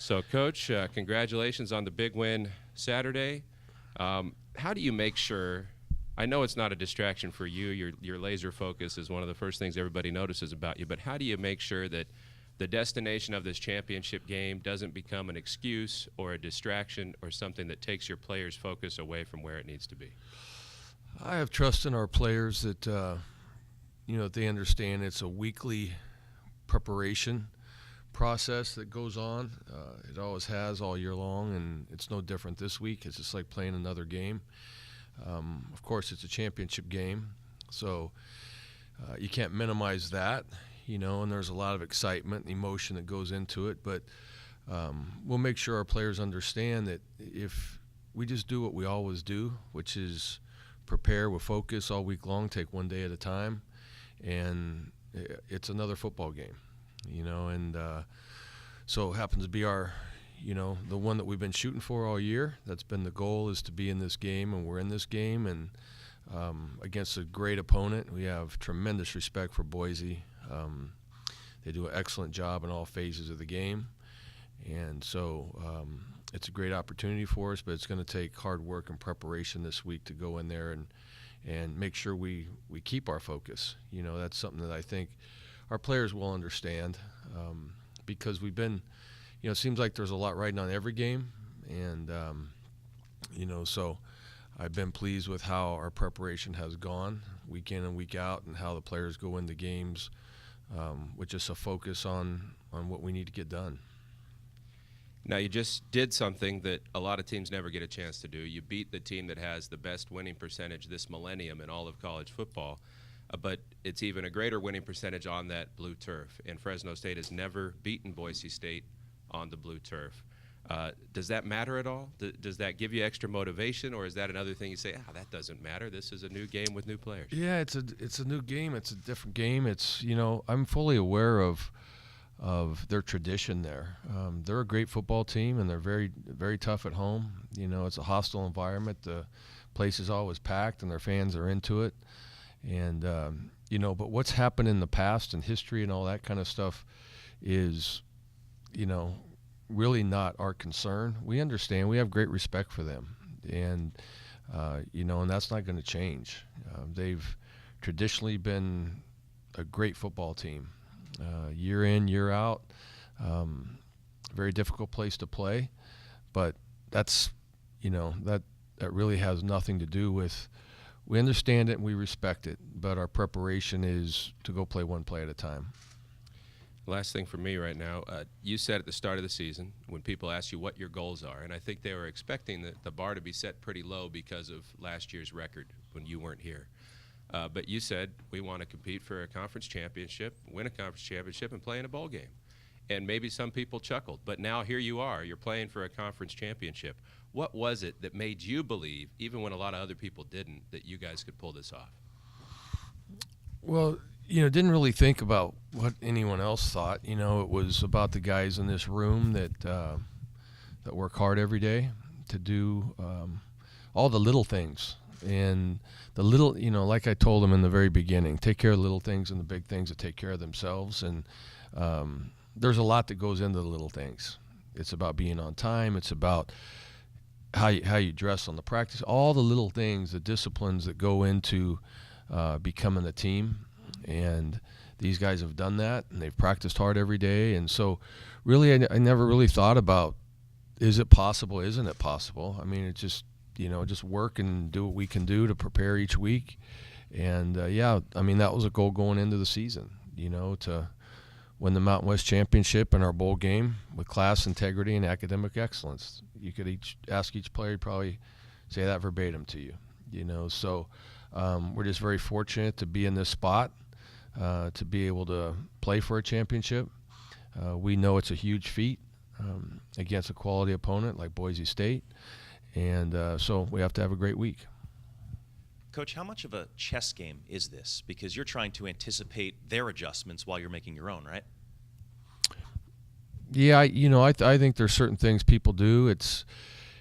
So, Coach, congratulations on the big win Saturday. How do you make sure? I know it's not a distraction for you. Your laser focus is one of the first things everybody notices about you. But how do you make sure that the destination of this championship game doesn't become an excuse or a distraction or something that takes your players' focus away from where it needs to be? I have trust in our players that they understand it's a weekly preparation process that goes on. It always has all year long, and it's no different this week. It's just like playing another game. Of course, it's a championship game, so you can't minimize that, and there's a lot of excitement and emotion that goes into it. But we'll make sure our players understand that if we just do what we always do, which is prepare with focus all week long, take one day at a time, and it's another football game. And so it happens to be our, the one that we've been shooting for all year. That's been the goal, is to be in this game, and we're in this game, and against a great opponent. We have tremendous respect for Boise. They do an excellent job in all phases of the game, and so it's a great opportunity for us, but it's going to take hard work and preparation this week to go in there and make sure we keep our focus. That's something that I think our players will understand, because we've been, it seems like there's a lot riding on every game, and so I've been pleased with how our preparation has gone week in and week out, and how the players go into games with just a focus on what we need to get done. Now, you just did something that a lot of teams never get a chance to do. You beat the team that has the best winning percentage this millennium in all of college football. But it's even a greater winning percentage on that blue turf. And Fresno State has never beaten Boise State on the blue turf. Does that matter at all? Does that give you extra motivation, or is that another thing you say, that doesn't matter? This is a new game with new players. Yeah, it's a new game. It's a different game. It's, I'm fully aware of their tradition there. They're a great football team, and they're very, very tough at home. It's a hostile environment. The place is always packed, and their fans are into it. And, but what's happened in the past and history and all that kind of stuff is, really not our concern. We understand. We have great respect for them. And, and that's not going to change. They've traditionally been a great football team, year in, year out. Very difficult place to play. But that's, that really has nothing to do with. We understand it and we respect it, but our preparation is to go play one play at a time. Last thing for me right now, you said at the start of the season, when people ask you what your goals are, and I think they were expecting the bar to be set pretty low because of last year's record when you weren't here. But you said, we want to compete for a conference championship, win a conference championship, and play in a bowl game. And maybe some people chuckled, but now here you are. You're playing for a conference championship. What was it that made you believe, even when a lot of other people didn't, that you guys could pull this off? Well, didn't really think about what anyone else thought. It was about the guys in this room that work hard every day to do all the little things. And the little, like I told them in the very beginning, take care of the little things and the big things that take care of themselves. And there's a lot that goes into the little things. It's about being on time. It's about how you dress on the practice, all the little things, the disciplines that go into becoming a team. And these guys have done that, and they've practiced hard every day. And so really I never really thought about, is it possible, isn't it possible? I mean, it's just, just work and do what we can do to prepare each week. And, that was a goal going into the season, to win the Mountain West Championship in our bowl game with class, integrity, and academic excellence. You could ask each player, probably say that verbatim to you, So we're just very fortunate to be in this spot, to be able to play for a championship. We know it's a huge feat against a quality opponent like Boise State, and so we have to have a great week. Coach, how much of a chess game is this? Because you're trying to anticipate their adjustments while you're making your own, right? Yeah, I think there's certain things people do. It's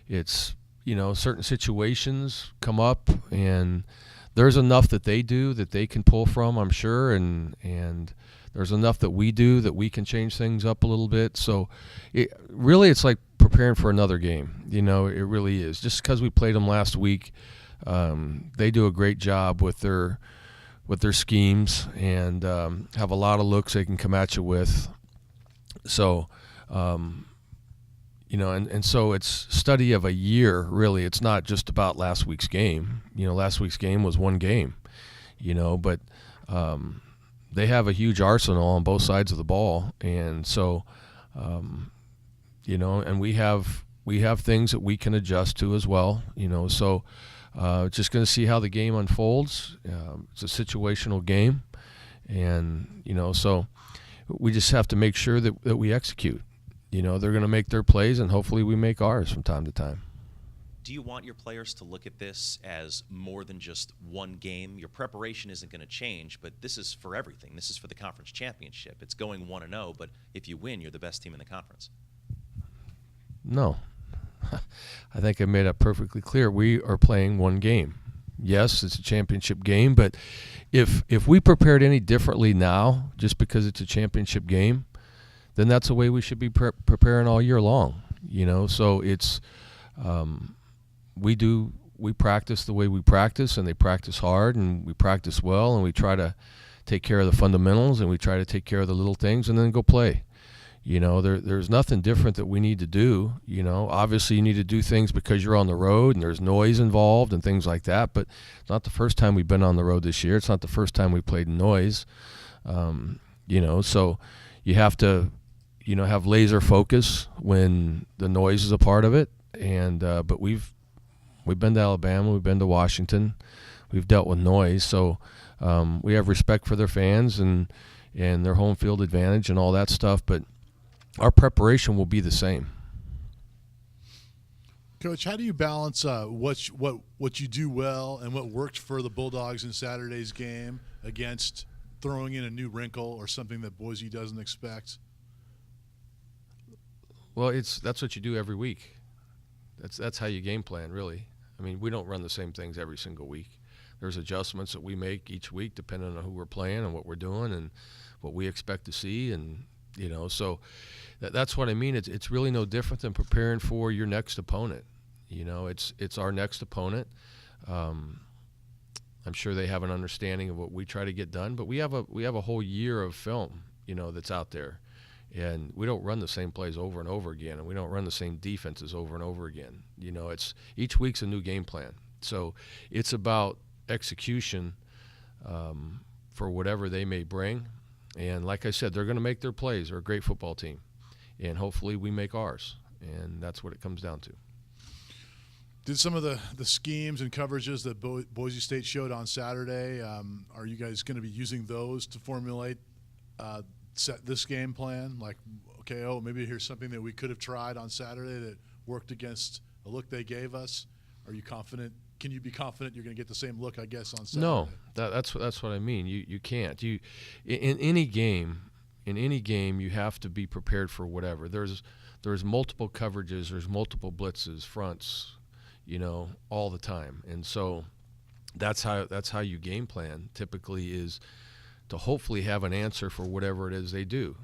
certain situations come up, and there's enough that they do that they can pull from, I'm sure, and There's enough that we do that we can change things up a little bit. So it's like preparing for another game. You know, it really is. Just because we played them last week, they do a great job with their schemes and have a lot of looks they can come at you with. So, you know, and so it's study of a year, really. It's not just about last week's game. You know, last week's game was one game, you know, but they have a huge arsenal on both sides of the ball. And so, you know, and we have things that we can adjust to as well, you know. So just going to see how the game unfolds. It's a situational game. And, you know, so we just have to make sure that we execute. You know, they're going to make their plays, and hopefully we make ours from time to time. Do you want your players to look at this as more than just one game? Your preparation isn't going to change, but this is for everything. This is for the conference championship. It's going 1-0, but if you win, you're the best team in the conference. No. I think I made it perfectly clear. We are playing one game. Yes, it's a championship game, but if we prepared any differently now, just because it's a championship game, then that's the way we should be preparing all year long. You know, so it's we practice the way we practice, and they practice hard, and we practice well, and we try to take care of the fundamentals, and we try to take care of the little things, and then go play. You know, there's nothing different that we need to do. You know, obviously you need to do things because you're on the road and there's noise involved and things like that, but it's not the first time we've been on the road this year. It's not the first time we played in noise. You know, so you have to, you know, have laser focus when the noise is a part of it. And but we've been to Alabama, we've been to Washington, we've dealt with noise, so we have respect for their fans and their home field advantage and all that stuff. But our preparation will be the same. Coach, how do you balance what you do well and what worked for the Bulldogs in Saturday's game against throwing in a new wrinkle or something that Boise doesn't expect? Well, that's what you do every week. That's how you game plan, really. I mean, we don't run the same things every single week. There's adjustments that we make each week depending on who we're playing and what we're doing and what we expect to see, and you know, so that's what I mean. It's really no different than preparing for your next opponent. You know, it's our next opponent. I'm sure they have an understanding of what we try to get done, but we have a whole year of film, you know, that's out there. And we don't run the same plays over and over again, and we don't run the same defenses over and over again. You know, it's each week's a new game plan. So it's about execution for whatever they may bring. And like I said, they're going to make their plays. They're a great football team. And hopefully we make ours. And that's what it comes down to. Did some of the schemes and coverages that Boise State showed on Saturday, are you guys going to be using those to formulate set this game plan? Like, okay, maybe here's something that we could have tried on Saturday that worked against a look they gave us. Are you confident? Can you be confident you're going to get the same look, I guess, on Saturday? No, that's what I mean. You can't. In any game, you have to be prepared for whatever. There's multiple coverages, there's multiple blitzes, fronts, you know, all the time. And so that's how you game plan typically, is to hopefully have an answer for whatever it is they do.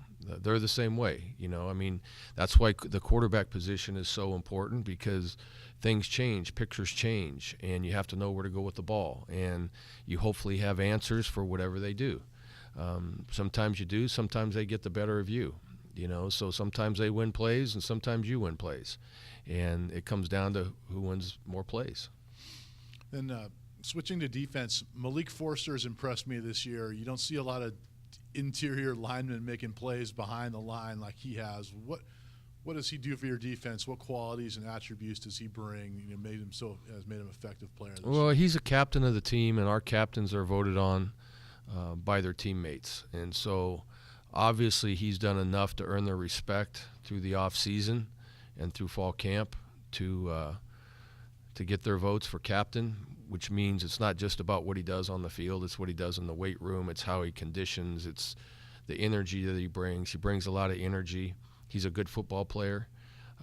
They're the same way, you know. I mean, that's why the quarterback position is so important, because things change, pictures change, and you have to know where to go with the ball. And you hopefully have answers for whatever they do. Sometimes you do, sometimes they get the better of you, you know. So sometimes they win plays and sometimes you win plays. And it comes down to who wins more plays. Then switching to defense, Malik Forster's impressed me this year. You don't see a lot of interior linemen making plays behind the line like he has. What does he do for your defense? What qualities and attributes does he bring? You know, has made him an effective player this Well, year? he's a captain of the team, and our captains are voted on by their teammates. And so obviously he's done enough to earn their respect through the off season and through fall camp to get their votes for captain, which means it's not just about what he does on the field, it's what he does in the weight room, it's how he conditions, it's the energy that he brings. He brings a lot of energy. He's a good football player,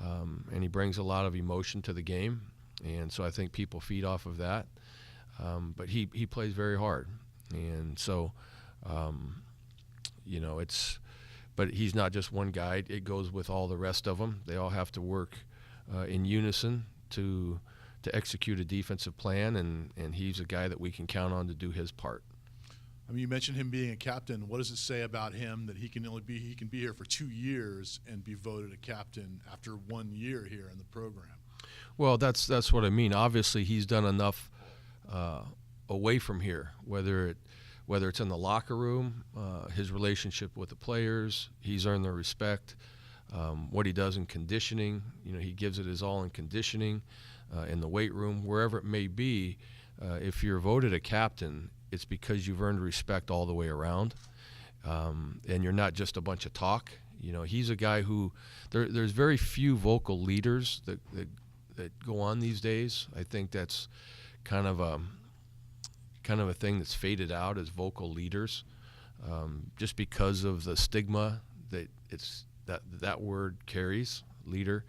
and he brings a lot of emotion to the game, and so I think people feed off of that. But he plays very hard, and so But he's not just one guy. It goes with all the rest of them. They all have to work in unison to execute a defensive plan, and he's a guy that we can count on to do his part. I mean, you mentioned him being a captain. What does it say about him that he can be here for 2 years and be voted a captain after 1 year here in the program? Well, that's what I mean. Obviously, he's done enough away from here, whether it's in the locker room, his relationship with the players. He's earned their respect. What he does in conditioning, he gives it his all in conditioning, in the weight room, wherever it may be. If you're voted a captain, it's because you've earned respect all the way around, and you're not just a bunch of talk. He's a guy who there's very few vocal leaders that go on these days. I think that's kind of a thing that's faded out as vocal leaders, just because of the stigma that word carries, leader.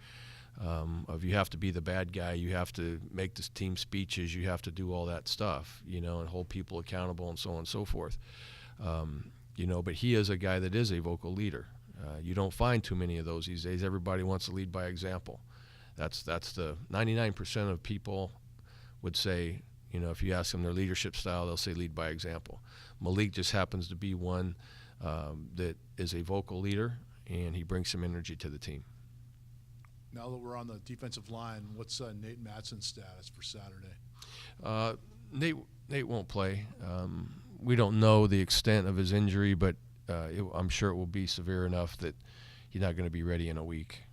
Of you have to be the bad guy, you have to make this team speeches, you have to do all that stuff, and hold people accountable and so on and so forth. But he is a guy that is a vocal leader. You don't find too many of those these days. Everybody wants to lead by example. That's the 99% of people would say, if you ask them their leadership style, they'll say lead by example. Malik just happens to be one that is a vocal leader, and he brings some energy to the team. Now that we're on the defensive line, what's Nate Matson's status for Saturday? Nate won't play. We don't know the extent of his injury, but I'm sure it will be severe enough that he's not going to be ready in a week.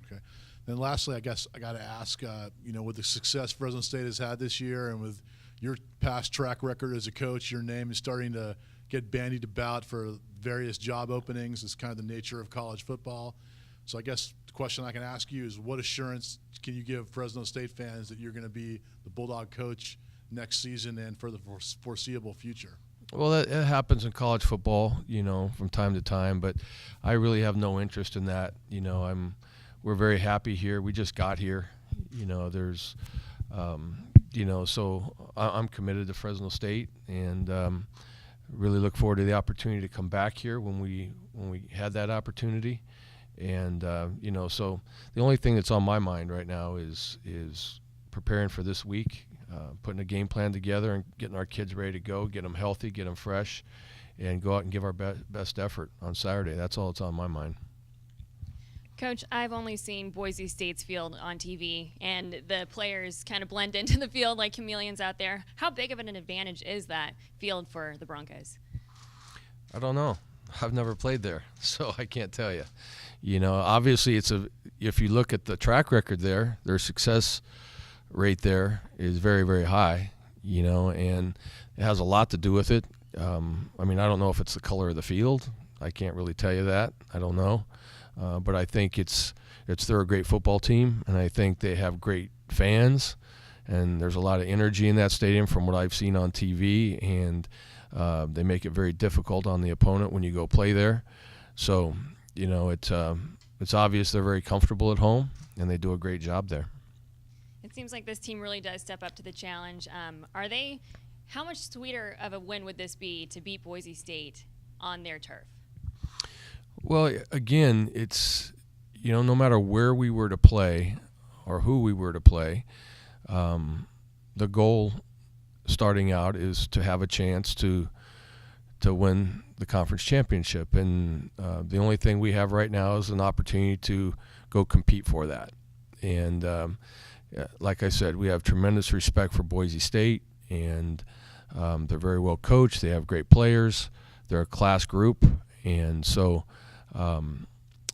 Okay. Then lastly, I guess I got to ask, with the success Fresno State has had this year and with your past track record as a coach, your name is starting to get bandied about for various job openings. It's kind of the nature of college football. So I guess the question I can ask you is, what assurance can you give Fresno State fans that you're going to be the Bulldog coach next season and for the foreseeable future? Well, it happens in college football, from time to time, but I really have no interest in that. We're very happy here. We just got here. So I'm committed to Fresno State, and really look forward to the opportunity to come back here when we had that opportunity. And so the only thing that's on my mind right now is preparing for this week, putting a game plan together and getting our kids ready to go, get them healthy, get them fresh, and go out and give our best effort on Saturday. That's all that's on my mind. Coach, I've only seen Boise State's field on TV, and the players kind of blend into the field like chameleons out there. How big of an advantage is that field for the Broncos? I don't know. I've never played there, so I can't tell you. Obviously if you look at the track record there, their success rate there is very, very high, and it has a lot to do with it. I don't know if it's the color of the field. I can't really tell you that. I don't know. But I think they're a great football team, and I think they have great fans, and there's a lot of energy in that stadium from what I've seen on TV, and they make it very difficult on the opponent when you go play there. So, it's obvious they're very comfortable at home, and they do a great job there. It seems like this team really does step up to the challenge. How much sweeter of a win would this be to beat Boise State on their turf? Well, again, it's, no matter where we were to play or who we were to play, the goal starting out is to have a chance to win the conference championship. And the only thing we have right now is an opportunity to go compete for that. And like I said, we have tremendous respect for Boise State, and they're very well coached. They have great players. They're a class group. And so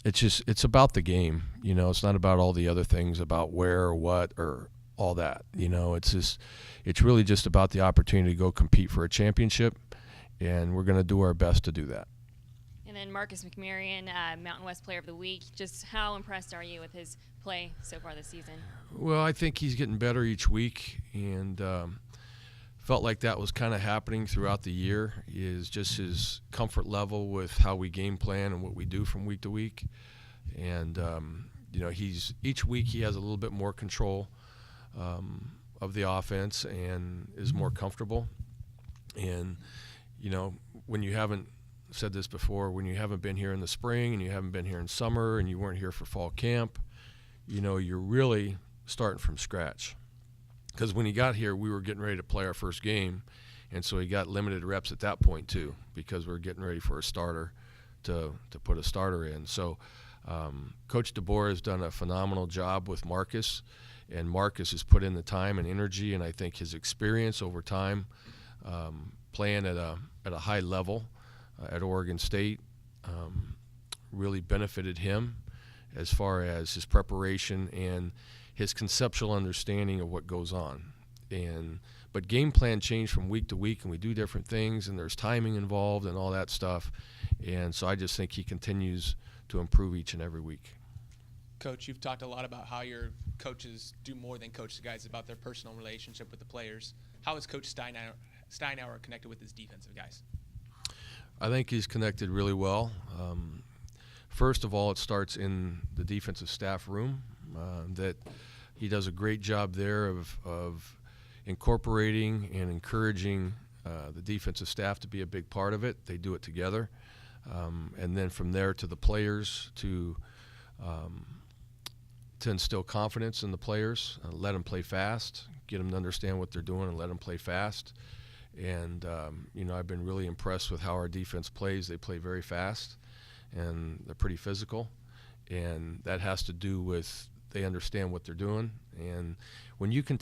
it's about the game. It's not about all the other things about where or what or all that. It's really just about the opportunity to go compete for a championship, and we're going to do our best to do that. And then Marcus McMarion, Mountain West Player of the Week. Just how impressed are you with his play so far this season? Well, I think he's getting better each week, and felt like that was kind of happening throughout the year, is just his comfort level with how we game plan and what we do from week to week. And, each week he has a little bit more control of the offense and is more comfortable. And, when you haven't said this before, when you haven't been here in the spring and you haven't been here in summer and you weren't here for fall camp, you're really starting from scratch. Because when he got here, we were getting ready to play our first game, and so he got limited reps at that point too, because we were getting ready for a starter to put a starter in. So Coach DeBoer has done a phenomenal job with Marcus, and Marcus has put in the time and energy, and I think his experience over time playing at a high level at Oregon State really benefited him as far as his preparation and his conceptual understanding of what goes on. But game plan changed from week to week, and we do different things, and there's timing involved and all that stuff. And so I just think he continues to improve each and every week. Coach, you've talked a lot about how your coaches do more than coach the guys, about their personal relationship with the players. How is Coach Steinauer connected with his defensive guys? I think he's connected really well. First of all, it starts in the defensive staff room, that he does a great job there of incorporating and encouraging the defensive staff to be a big part of it. They do it together. And then from there to the players to instill confidence in the players, let them play fast, get them to understand what they're doing and let them play fast. And, I've been really impressed with how our defense plays. They play very fast, and they're pretty physical. And that has to do with they understand what they're doing. And when you can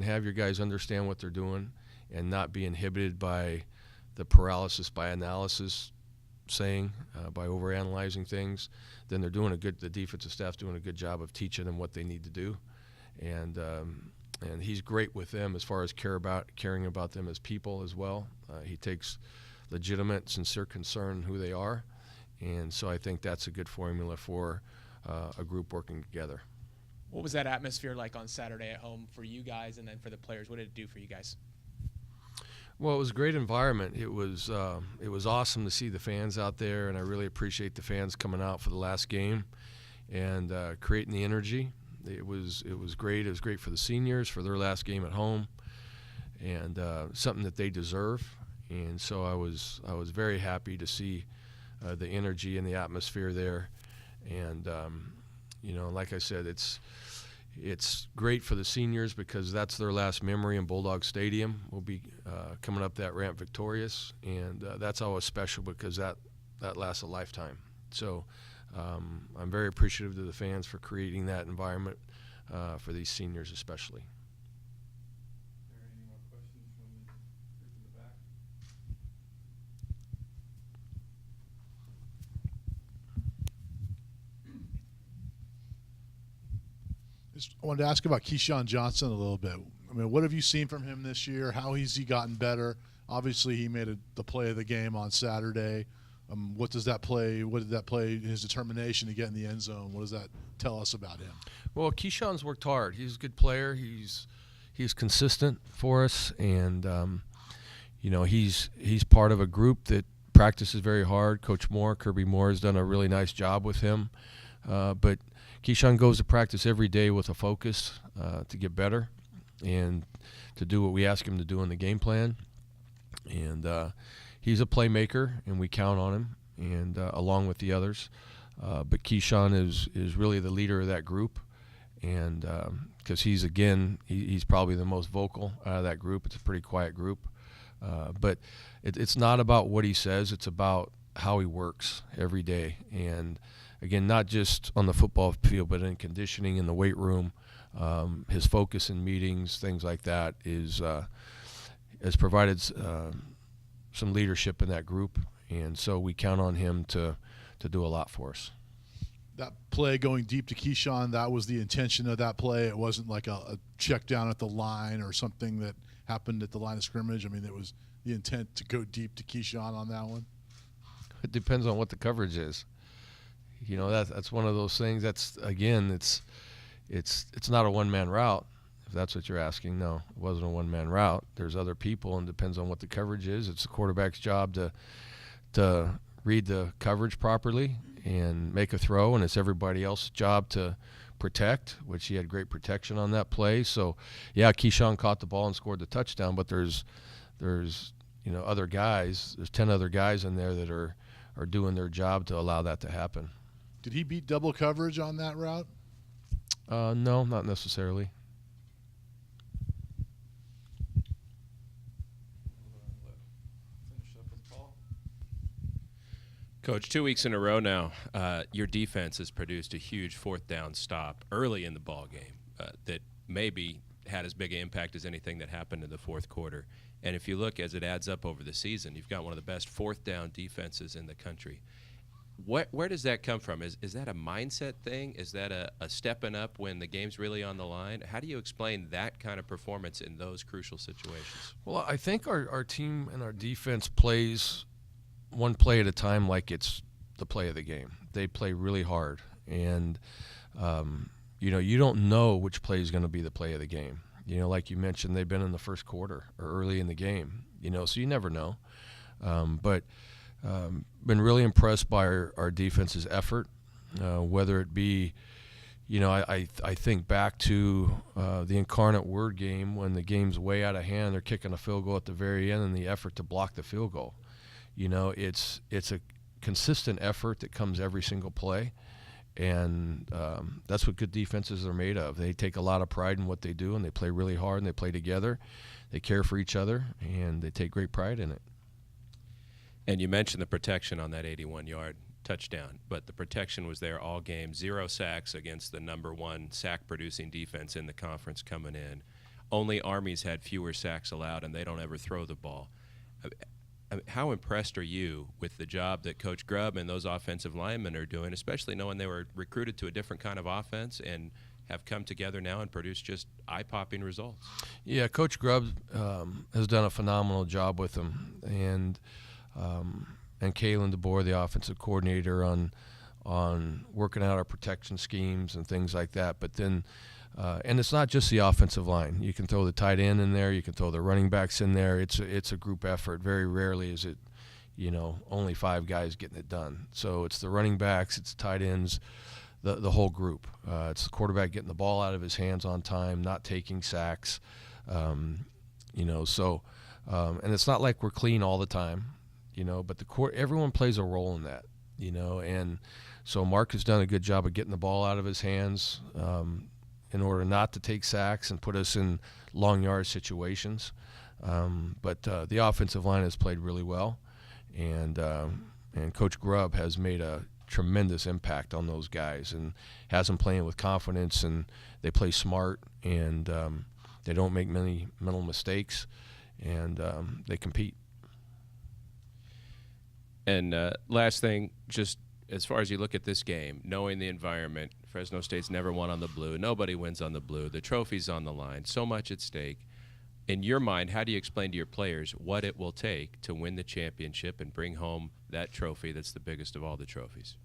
have your guys understand what they're doing and not be inhibited by the paralysis by analysis saying, by overanalyzing things, then the defensive staff's doing a good job of teaching them what they need to do. And he's great with them as far as caring about them as people as well. He takes legitimate, sincere concern in who they are. And so I think that's a good formula for a group working together. What was that atmosphere like on Saturday at home for you guys and then for the players? What did it do for you guys? Well, it was a great environment. It was awesome to see the fans out there, and I really appreciate the fans coming out for the last game and creating the energy. It was great. It was great for the seniors for their last game at home, and something that they deserve. And so I was very happy to see the energy and the atmosphere there. And like I said, it's great for the seniors because that's their last memory in Bulldog Stadium. We'll be coming up that ramp victorious, and that's always special because that lasts a lifetime. So I'm very appreciative to the fans for creating that environment for these seniors especially. Are there any more questions from the group in the back? I wanted to ask about Keyshawn Johnson a little bit. I mean, what have you seen from him this year? How has he gotten better? Obviously, he made the play of the game on Saturday. What did that play, his determination to get in the end zone, what does that tell us about him? Well, Keyshawn's worked hard. He's a good player. He's consistent for us, and he's part of a group that practices very hard. Coach Kirby Moore has done a really nice job with him. But Keyshawn goes to practice every day with a focus to get better and to do what we ask him to do in the game plan. And he's a playmaker, and we count on him, and along with the others. But Keyshawn is really the leader of that group, and because he's probably the most vocal out of that group. It's a pretty quiet group. But it's not about what he says. It's about how he works every day. And again, not just on the football field, but in conditioning, in the weight room, his focus in meetings, things like that, has provided some leadership in that group, and so we count on him to do a lot for us. That play going deep to Keyshawn, that was the intention of that play. It wasn't like a check down at the line or something that happened at the line of scrimmage. I mean, it was the intent to go deep to Keyshawn on that one. It depends on what the coverage is. That's one of those things. It's not a one-man route, if that's what you're asking. No, it wasn't a one-man route. There's other people, and depends on what the coverage is. It's the quarterback's job to read the coverage properly and make a throw, and it's everybody else's job to protect, which he had great protection on that play. So, yeah, Keyshawn caught the ball and scored the touchdown, but there's other guys. There's 10 other guys in there that are doing their job to allow that to happen. Did he beat double coverage on that route? No, not necessarily. Finish up with Paul. Coach, 2 weeks in a row now, your defense has produced a huge fourth down stop early in the ball game that maybe had as big an impact as anything that happened in the fourth quarter. And if you look as it adds up over the season, you've got one of the best fourth down defenses in the country. Where does that come from? Is that a mindset thing? Is that a stepping up when the game's really on the line? How do you explain that kind of performance in those crucial situations? Well, I think our team and our defense plays one play at a time like it's the play of the game. They play really hard. And, you don't know which play is going to be the play of the game. Like you mentioned, they've been in the first quarter or early in the game, so you never know. But been really impressed by our defense's effort, whether it be, I think back to the Incarnate Word game when the game's way out of hand, they're kicking a field goal at the very end and the effort to block the field goal. It's a consistent effort that comes every single play. And that's what good defenses are made of. They take a lot of pride in what they do, and they play really hard, and they play together. They care for each other, and they take great pride in it. And you mentioned the protection on that 81-yard touchdown, but the protection was there all game. 0 sacks against the number 1 sack-producing defense in the conference coming in. Only Army's had fewer sacks allowed, and they don't ever throw the ball. How impressed are you with the job that Coach Grubb and those offensive linemen are doing, especially knowing they were recruited to a different kind of offense and have come together now and produced just eye-popping results? Yeah, Coach Grubb has done a phenomenal job with them, and Kalen DeBoer, the offensive coordinator, on working out our protection schemes and things like that. But then, and it's not just the offensive line. You can throw the tight end in there. You can throw the running backs in there. It's a group effort. Very rarely is it, only 5 guys getting it done. So it's the running backs, it's tight ends, the whole group. It's the quarterback getting the ball out of his hands on time, not taking sacks. And it's not like we're clean all the time. But everyone plays a role in that, and so Mark has done a good job of getting the ball out of his hands in order not to take sacks and put us in long yard situations. But the offensive line has played really well, and Coach Grubb has made a tremendous impact on those guys and has them playing with confidence, and they play smart, and they don't make many mental mistakes, and they compete. And last thing, just as far as you look at this game, knowing the environment, Fresno State's never won on the blue. Nobody wins on the blue. The trophy's on the line. So much at stake. In your mind, how do you explain to your players what it will take to win the championship and bring home that trophy that's the biggest of all the trophies?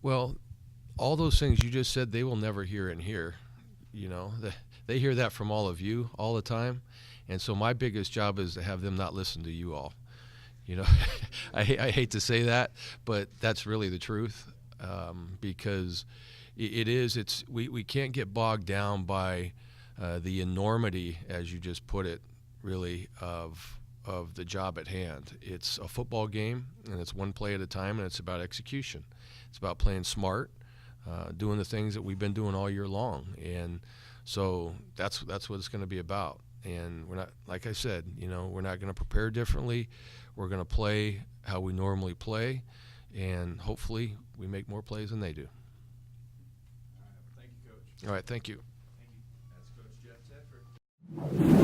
Well, all those things you just said, they will never hear in here. They hear that from all of you all the time. And so my biggest job is to have them not listen to you all. I hate to say that, but that's really the truth, because we can't get bogged down by the enormity, as you just put it, really, of the job at hand. It's a football game, and it's one play at a time, and it's about execution. It's about playing smart, doing the things that we've been doing all year long, and so that's what it's going to be about. And we're not, like I said, we're not going to prepare differently. We're going to play how we normally play, and hopefully we make more plays than they do. All right. Thank you, Coach. All right, thank you. Thank you. That's Coach Jeff Tedford.